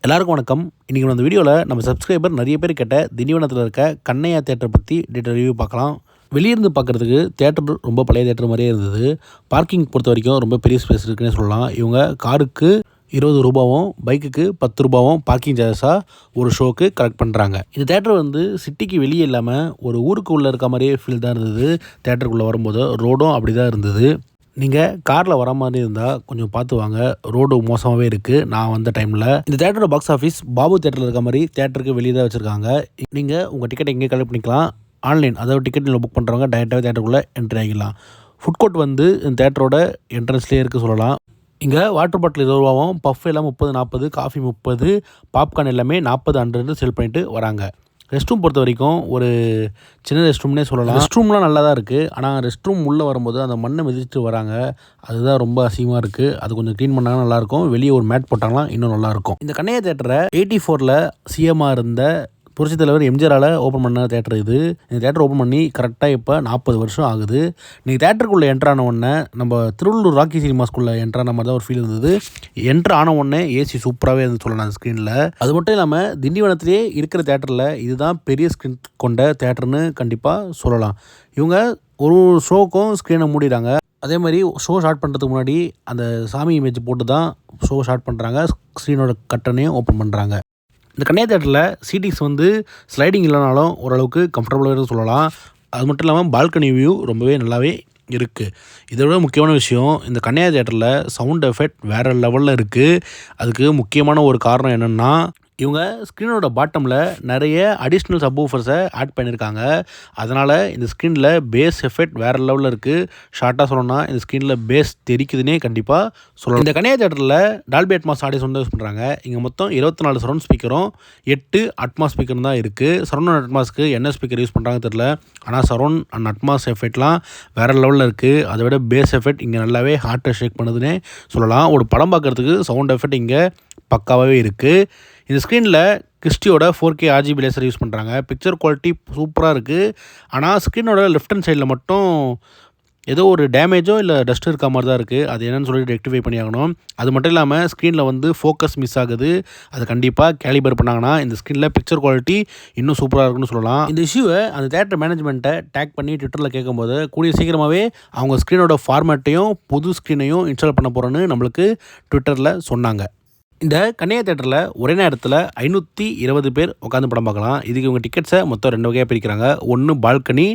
எல்லாருக்கும் வணக்கம். இன்றைக்கி அந்த வீடியோவில் நம்ம சப்ஸ்கிரைபர் நிறைய பேர் கேட்ட திண்டிவனத்தில் இருக்க கண்ணையா தேட்டரை பற்றி டீட்டெயில் ரிவ்யூ பார்க்கலாம். வெளியிருந்து பார்க்குறதுக்கு தேட்டர் ரொம்ப பழைய தேட்டர் மாதிரியே இருந்தது. பார்க்கிங் பொறுத்த வரைக்கும் ரொம்ப பெரிய ஸ்பேஸ் இருக்குன்னே சொல்லலாம். இவங்க காருக்கு 20 ரூபாவும் பைக்குக்கு 10 ரூபாவும் பார்க்கிங் சார்ஜஸாக ஒரு ஷோக்கு கலெக்ட் பண்ணுறாங்க. இந்த தேட்டர் சிட்டிக்கு வெளியே இல்லாமல் ஒரு ஊருக்கு உள்ளே இருக்க மாதிரியே ஃபீல் தான் இருந்தது. தேட்டருக்குள்ளே வரும்போது ரோடும் அப்படி தான் இருந்தது. நீங்கள் காரில் வர மாதிரி இருந்தால் கொஞ்சம் பார்த்து வாங்க, ரோடு மோசமாகவே இருக்குது. நான் வந்த டைமில் இந்த தேட்டரோட பாக்ஸ் ஆஃபீஸ் பாபு தேட்டரில் இருக்க மாதிரி தேட்டருக்கு வெளியே தான் வச்சுருக்காங்க. நீங்கள் உங்கள் டிக்கெட்டை எங்கே கலெக்ட் பண்ணிக்கலாம். ஆன்லைன், அதாவது டிக்கெட் நீங்கள் புக் பண்ணுறவங்க டைரெக்டாகவே தேட்டருக்குள்ளே என்ட்ரி ஆகிக்கலாம். ஃபுட் கோர்ட் இந்த தேட்டரோட என்ட்ரன்ஸ்லேயே இருக்குது சொல்லலாம். இங்கே வாட்டர் பாட்டில் 20 ரூபாவும், பஃப் எல்லாம் 30-40, காஃபி 30, பாப்கார்ன் எல்லாமே 40-50 செல் பண்ணிட்டு வராங்க. ரெஸ்ட் ரூம் பொறுத்த வரைக்கும் ஒரு சின்ன ரெஸ்ட் ரூம்னே சொல்லலாம். ரெஸ்ட் ரூம்லாம் நல்லா தான் இருக்குது. ஆனால் ரெஸ்ட் ரூம் உள்ளே வரும்போது அந்த மண்ணை மிதிச்சுட்டு வராங்க. அதுதான் ரொம்ப அசிங்கமாக இருக்குது. அது கொஞ்சம் க்ளீன் பண்ணாங்கன்னா நல்லாயிருக்கும். வெளியே ஒரு மேட் போட்டாங்கன்னா இன்னும் நல்லாயிருக்கும். இந்த கண்ணையா தேட்டரை 84 சிஎம்மாக இருந்த புரட்சித் தலைவர் எம்ஜிஆரால் ஓப்பன் பண்ண தேட்டர் இது. இந்த தேட்டர் ஓப்பன் பண்ணி கரெக்டாக இப்போ 40 வருஷம் ஆகுது. நீங்கள் தேட்டருக்குள்ளே என்ட்ரான உடனே நம்ம திருவள்ளூர் ராக்கி சினிமாஸ்குள்ளே என்ட்ரான மாதிரி தான் ஒரு ஃபீல் இருந்தது. என்ட்ரு ஆன உடனே ஏசி சூப்பராகவே இருந்து சொல்லலாம் அந்த ஸ்க்ரீனில். அது மட்டும் இல்லாமல் திண்டிவனத்திலே இருக்கிற தேட்டரில் இதுதான் பெரிய ஸ்க்ரீன் கொண்ட தேட்டர்னு கண்டிப்பாக சொல்லலாம். இவங்க ஒரு ஷோக்கும் ஸ்க்ரீனை மூடிடுறாங்க. அதே மாதிரி ஷோ ஸ்டார்ட் பண்ணுறதுக்கு முன்னாடி அந்த சாமி இமேஜ் போட்டு தான் ஷோ ஸ்டார்ட் பண்ணுறாங்க. ஸ்க்ரீனோட கட்டனையும் ஓப்பன் பண்ணுறாங்க. இந்த கண்ணையா தேட்டரில் சீட்டிங்ஸ் ஸ்லைடிங் இல்லைனாலும் ஓரளவுக்கு கம்ஃபர்டபுளாக சொல்லலாம். அது மட்டும் இல்லாமல் பால்கனி வியூ ரொம்பவே நல்லாவே இருக்குது. இதை விட முக்கியமான விஷயம், இந்த கண்ணையா தேட்டரில் சவுண்ட் எஃபெக்ட் வேறு லெவலில் இருக்குது. அதுக்கு முக்கியமான ஒரு காரணம் என்னென்னா, இவங்க ஸ்க்ரீனோட பாட்டமில் நிறைய அடிஷ்னல் சப்வூஃபர்ஸை ஆட் பண்ணியிருக்காங்க. அதனால் இந்த ஸ்க்ரீனில் பேஸ் எஃபெக்ட் வேறு லெவலில் இருக்குது. ஷார்ட்டாக சொல்லணும்னா இந்த ஸ்க்ரீனில் பேஸ் தெரிக்குதுன்னே கண்டிப்பாக சொல்லலாம். இந்த கண்ணையா தேட்டரில் Dolby Atmos audio sound use பண்ணுறாங்க. இங்கே மொத்தம் 24 சரௌண்ட் ஸ்பீக்கரும் 8 அட்மாஸ் ஸ்பீக்கரும் தான் இருக்குது. சரௌண்ட் அட்மாஸ்க்கு என்ன ஸ்பீக்கர் யூஸ் பண்ணுறாங்கன்னு தெரில. ஆனால் சரௌண்ட் அண்ட் அட்மாஸ் எஃபெக்ட்லாம் வேறு லெவலில் இருக்குது. அதை விட பேஸ் எஃபெக்ட் இங்கே நல்லாவே ஹார்ட்டை ஷேக் பண்ணுதுன்னே சொல்லலாம். ஒரு படம் பார்க்குறதுக்கு சவுண்ட் எஃபெக்ட் இங்கே பக்காவாகவே இருக்குது. இந்த ஸ்க்ரீனில் கிறிஸ்டியோட 4K RGB லேசர் யூஸ் பண்ணுறாங்க. பிக்சர் குவாலிட்டி சூப்பராக இருக்குது. ஆனால் ஸ்க்ரீனோட லெஃப்ட் ஹேண்ட் சைடில் மட்டும் ஏதோ ஒரு டேமேஜோ இல்லை டஸ்ட் இருக்க மாதிரி தான் இருக்குது. அது என்னென்னு சொல்லிட்டு ரெக்டிஃபை பண்ணி ஆகணும். அது மட்டும் இல்லாமல் ஸ்க்ரீனில் ஃபோக்கஸ் மிஸ் ஆகுது. அது கண்டிப்பாக கேலிபர் பண்ணாங்கன்னா இந்த ஸ்க்ரீனில் பிக்சர் குவாலிட்டி இன்னும் சூப்பராக இருக்குன்னு சொல்லலாம். இந்த இஷ்யூவை அந்த தேட்டர் மேனேஜ்மெண்ட்டை டேக் பண்ணி ட்விட்டரில் கேட்கும்போது கூடிய சீக்கிரமாகவே அவங்க ஸ்க்ரீனோட ஃபார்மேட்டையும் புது ஸ்க்ரீனையும் இன்ஸ்டால் பண்ண போகிறோன்னு நம்மளுக்கு ட்விட்டரில் சொன்னாங்க. இந்த கண்ணையா தேட்டரில் ஒரே நேரத்தில் 520 பேர் உட்காந்து படம் பார்க்கலாம். இதுக்கு இவங்க டிக்கெட்ஸை மொத்தம் 2 வகையாக பிரிக்கிறாங்க. ஒன்று பால்கனி,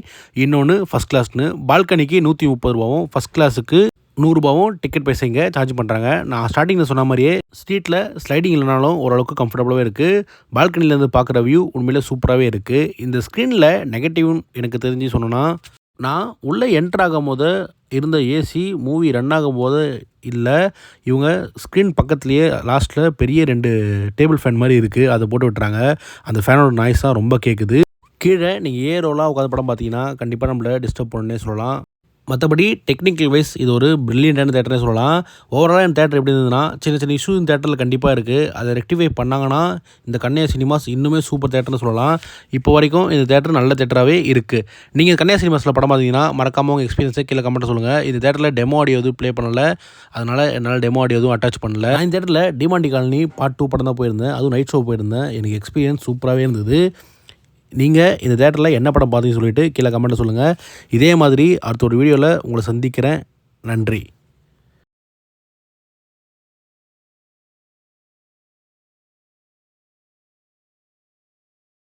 இன்னொன்று ஃபஸ்ட் கிளாஸ்னு. பால்கனிக்கு 130 ரூபாவும், ஃபஸ்ட் கிளாஸுக்கு 100 ரூபாவும் டிக்கெட் பைசா இங்கே சார்ஜ் பண்ணுறாங்க. நான் ஸ்டார்டிங்கில் சொன்ன மாதிரியே ஸ்ட்ரீட்டில் ஸ்லைடிங் இல்லைனாலும் ஓரளவுக்கு கம்ஃபர்டபுளாகவே இருக்குது. பால்கனிலேருந்து பார்க்குற வியூ உண்மையிலே சூப்பராகவே இருக்குது. இந்த ஸ்க்ரீனில் நெகட்டிவ் எனக்கு தெரிஞ்சு சொன்னோன்னா, நான் உள்ளே என்ட்ரு ஆகும் போது இருந்த ஏசி மூவி ரன் ஆகும்போது இல்லை. இவங்க ஸ்க்ரீன் பக்கத்துலேயே லாஸ்ட்டில் பெரிய 2 டேபிள் ஃபேன் மாதிரி இருக்குது. அதை போட்டு விட்டுறாங்க. அந்த ஃபேனோட நாய்ஸ் தான் ரொம்ப கேட்குது. கீழே நீங்கள் ஏரோலாம் உட்காந்து படம் பார்த்தீங்கன்னா கண்டிப்பாக நம்மளை டிஸ்டர்ப் பண்ணே சொல்லலாம். மற்றபடி டெக்னிக்கல் வைஸ் இது ஒரு பிரில்லியண்டான தேட்டர்னே சொல்லலாம். ஓவராலாக இந்த தேட்டர் எப்படி இருந்ததுன்னா, சின்ன சின்ன இஷ்யூ இந்த தேட்டரில் கண்டிப்பாக இருக்குது. அதை ரெக்டிஃபை பண்ணாங்கன்னா இந்த கண்ணையா சினிமாஸ் இன்னுமே சூப்பர் தேட்டர்னு சொல்லலாம். இப்போ வரைக்கும் இந்த தேட்டர் நல்ல தேட்டராகவே இருக்குது. நீங்கள் கண்ணையா சினிமாஸில் படம் பார்த்தீங்கன்னா மறக்காமல் உங்கள் எக்ஸ்பீரியன்ஸை கீழே கமெண்ட்டில் சொல்லுங்கள். இந்த தேட்டரில் டெமோ ஆடியோ எதுவும் ப்ளே பண்ணலை. அதனால் என்னால் டெமோ ஆடியோ எதுவும் அட்டாச் பண்ணல. நான் இந்த தேட்டரில் டிமாண்டி காலனி பார்ட் 2 படம் தான் போயிருந்தேன். அதுவும் நைட் ஷோ போயிருந்தேன். எனக்கு எக்ஸ்பீரியன்ஸ் சூப்பராகவே இருந்தது. நீங்கள் இந்த தேட்டரில் என்ன படம் பார்த்தீங்கன்னு சொல்லிட்டு கீழே கமெண்ட்டில் சொல்லுங்கள். இதே மாதிரி அடுத்த ஒரு வீடியோவில் உங்களை சந்திக்கிறேன். நன்றி.